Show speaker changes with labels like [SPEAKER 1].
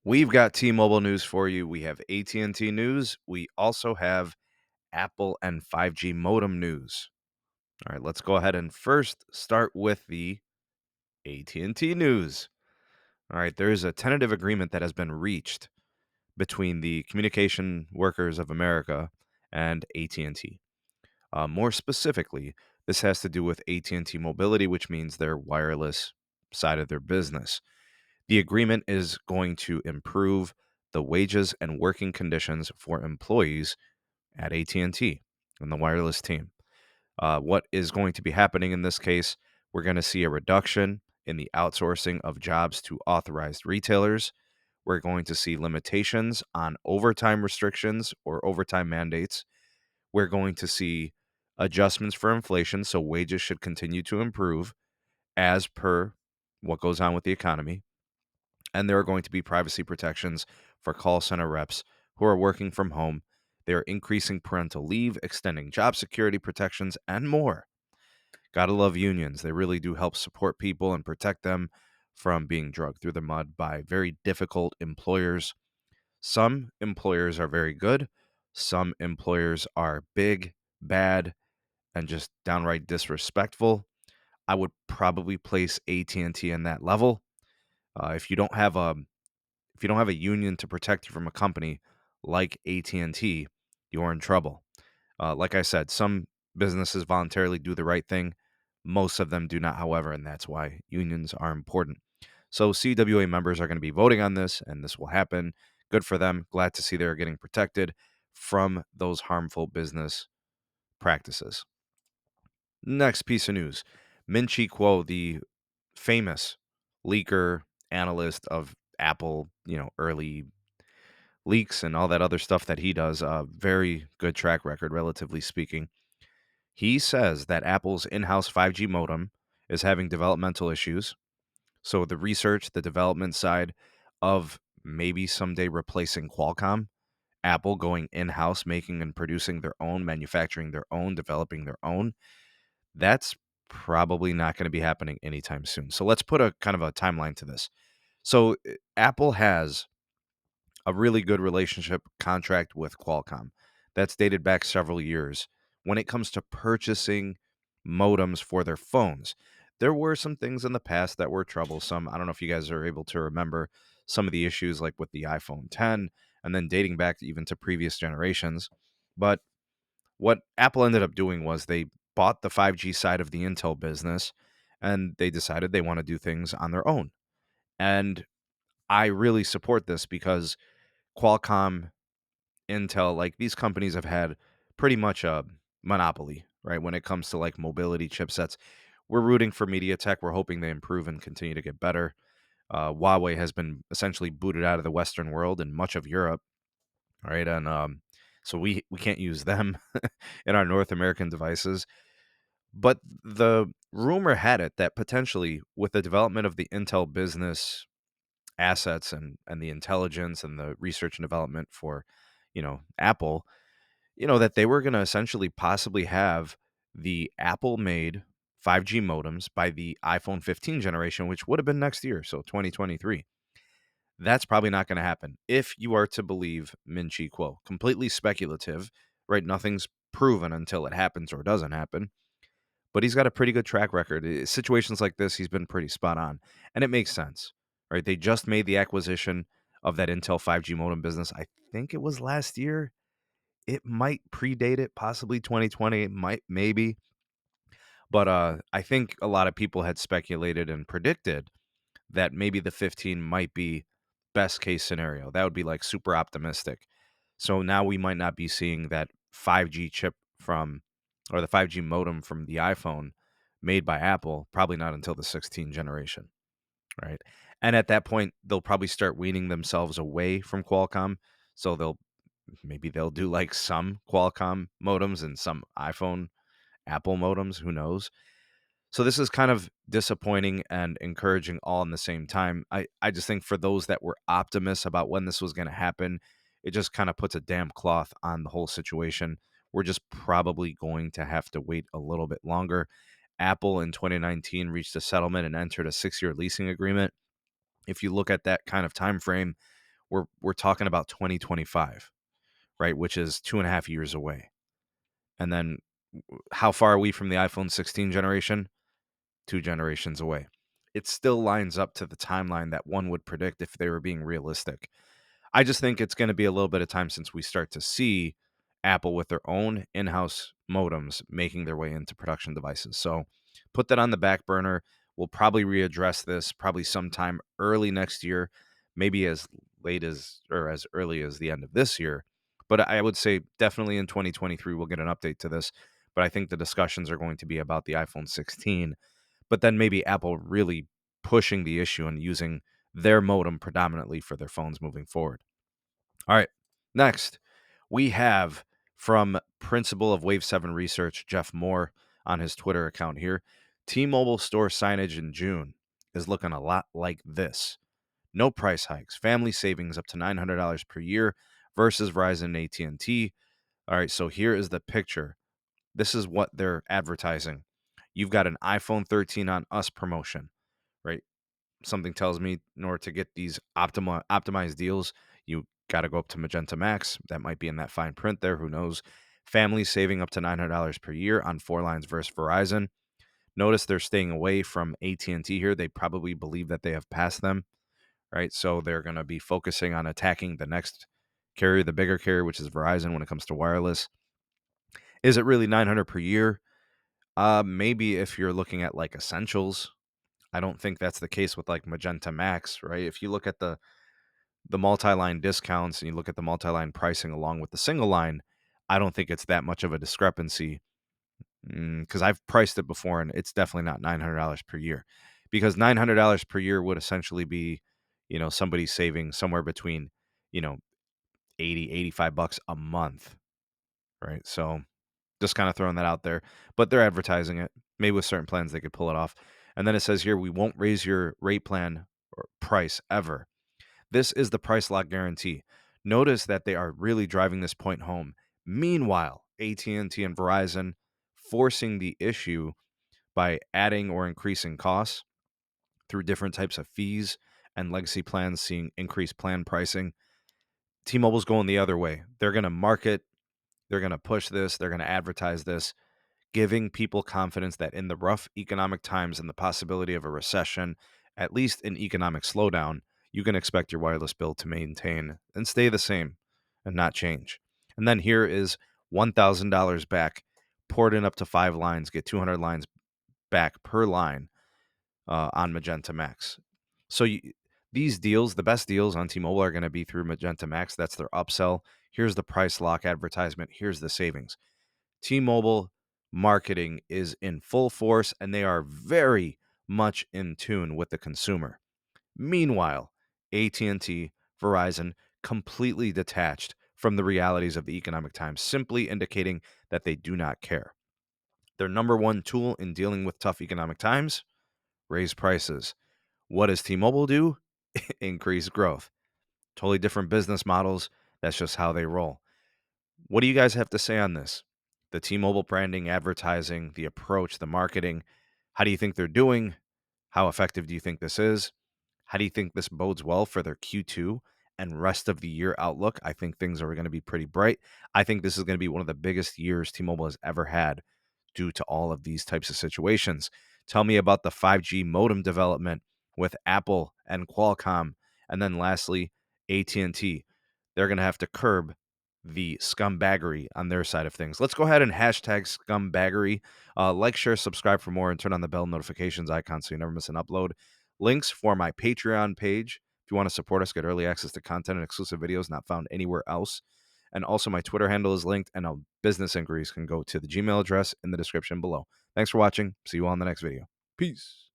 [SPEAKER 1] We've got T-Mobile news for you. We have AT&T news. We also have Apple and 5G modem news. All right, let's go ahead and first start with the AT&T news. All right, there is a tentative agreement that has been reached between the Communication Workers of America and AT&T. More specifically, this has to do with AT&T Mobility, which means their wireless side of their business. The agreement is going to improve the wages and working conditions for employees at AT&T and the wireless team. What is going to be happening in this case? We're going to see a reduction in the outsourcing of jobs to authorized retailers. We're going to see limitations on overtime restrictions or overtime mandates. We're going to see adjustments for inflation, so wages should continue to improve as per what goes on with the economy. And there are going to be privacy protections for call center reps who are working from home. They are increasing parental leave, extending job security protections, and more. Gotta love unions. They really do help support people and protect them from being dragged through the mud by very difficult employers. Some employers are very good. Some employers are big, bad, and just downright disrespectful. I would probably place AT&T in that level. If you don't have a union to protect you from a company like AT&T, you're in trouble. Like I said, some businesses voluntarily do the right thing. Most of them do not, however, and that's why unions are important. So CWA members are going to be voting on this, and this will happen. Good for them. Glad to see they're getting protected from those harmful business practices. Next piece of news. Min-Chi Kuo, the famous leaker analyst of Apple, early leaks and all that other stuff that he does, a very good track record, relatively speaking. He says that Apple's in-house 5G modem is having developmental issues. So the research, the development side of maybe someday replacing Qualcomm, Apple going in-house, making and producing their own, manufacturing their own, developing their own, that's probably not going to be happening anytime soon. So let's put a kind of a timeline to this. So Apple has a really good relationship contract with Qualcomm that's dated back several years when it comes to purchasing modems for their phones. There were some things in the past that were troublesome. I don't know if you guys are able to remember some of the issues like with the iPhone 10 and then dating back even to previous generations. But what Apple ended up doing was they bought the 5G side of the Intel business and they decided they want to do things on their own. And I really support this because Qualcomm, Intel, like these companies have had pretty much a monopoly, right? When it comes to like mobility chipsets, we're rooting for MediaTek. We're hoping they improve and continue to get better. Huawei has been essentially booted out of the Western world and much of Europe, right? And so we can't use them in our North American devices. But the rumor had it that potentially with the development of the Intel business assets and the intelligence and the research and development for, Apple, that they were going to essentially possibly have the Apple made 5G modems by the iPhone 15 generation, which would have been next year, so 2023. That's probably not going to happen if you are to believe Min-Chi Kuo. Completely speculative, right? Nothing's proven until it happens or doesn't happen. But he's got a pretty good track record. Situations like this, he's been pretty spot on. And it makes sense, right? They just made the acquisition of that Intel 5G modem business. I think it was last year. It might predate it, possibly 2020. It might, maybe. But I think a lot of people had speculated and predicted that maybe the 15 might be best case scenario. That would be like super optimistic. So now we might not be seeing that 5G chip from, or the 5G modem from the iPhone made by Apple, probably not until the 16 generation, right? And at that point, they'll probably start weaning themselves away from Qualcomm. So they'll do like some Qualcomm modems and some iPhone Apple modems, who knows? So this is kind of disappointing and encouraging all in the same time. I just think for those that were optimists about when this was going to happen, it just kind of puts a damp cloth on the whole situation. We're just probably going to have to wait a little bit longer. Apple in 2019 reached a settlement and entered a 6-year leasing agreement. If you look at that kind of time frame, we're talking about 2025, right? Which is 2.5 years away. And then how far are we from the iPhone 16 generation? 2 generations away. It still lines up to the timeline that one would predict if they were being realistic. I just think it's going to be a little bit of time since we start to see Apple with their own in-house modems making their way into production devices. So put that on the back burner. We'll probably readdress this probably sometime early next year, maybe as late as or as early as the end of this year. But I would say definitely in 2023 we'll get an update to this. But I think the discussions are going to be about the iPhone 16, but then maybe Apple really pushing the issue and using their modem predominantly for their phones moving forward. All right, next we have from Principal of Wave 7 Research, Jeff Moore, on his Twitter account here. T-Mobile store signage in June is looking a lot like this. No price hikes, family savings up to $900 per year versus Verizon and AT&T. All right, so here is the picture. This is what they're advertising. You've got an iPhone 13 on us promotion, right? Something tells me in order to get these optimized deals, you got to go up to Magenta MAX. That might be in that fine print there. Who knows? Families saving up to $900 per year on 4 lines versus Verizon. Notice they're staying away from AT&T here. They probably believe that they have passed them, right? So they're going to be focusing on attacking the next carrier, the bigger carrier, which is Verizon when it comes to wireless. Is it really 900 per year? Maybe if you're looking at like essentials. I don't think that's the case with like Magenta MAX, right? If you look at the multi-line discounts and you look at the multi-line pricing along with the single line, I don't think it's that much of a discrepancy because I've priced it before and it's definitely not $900 per year, because $900 per year would essentially be, somebody saving somewhere between, you know, 80, $85 a month, right? So just kind of throwing that out there, but they're advertising it. Maybe with certain plans they could pull it off. And then it says here, we won't raise your rate plan or price ever. This is the price lock guarantee. Notice that they are really driving this point home. Meanwhile, AT&T and Verizon forcing the issue by adding or increasing costs through different types of fees and legacy plans seeing increased plan pricing. T-Mobile's going the other way. They're going to market, they're going to push this, they're going to advertise this, giving people confidence that in the rough economic times and the possibility of a recession, at least an economic slowdown, you can expect your wireless bill to maintain and stay the same and not change. And then here is $1,000 back, poured in up to 5 lines, get 200 lines back per line on Magenta MAX. So these deals, the best deals on T-Mobile are going to be through Magenta MAX. That's their upsell. Here's the price lock advertisement. Here's the savings. T-Mobile marketing is in full force, and they are very much in tune with the consumer. Meanwhile, AT&T, Verizon, completely detached from the realities of the economic times, simply indicating that they do not care. Their number one tool in dealing with tough economic times, raise prices. What does T-Mobile do? Increase growth. Totally different business models. That's just how they roll. What do you guys have to say on this? The T-Mobile branding, advertising, the approach, the marketing. How do you think they're doing? How effective do you think this is? How do you think this bodes well for their Q2 and rest of the year outlook? I think things are going to be pretty bright. I think this is going to be one of the biggest years T-Mobile has ever had due to all of these types of situations. Tell me about the 5G modem development with Apple and Qualcomm. And then lastly, AT&T. They're going to have to curb the scumbaggery on their side of things. Let's go ahead and hashtag scumbaggery. Like, share, subscribe for more, and turn on the bell notifications icon so you never miss an upload. Links for my Patreon page. If you want to support us, get early access to content and exclusive videos not found anywhere else. And also my Twitter handle is linked, and business inquiries can go to the Gmail address in the description below. Thanks for watching. See you all in the next video. Peace.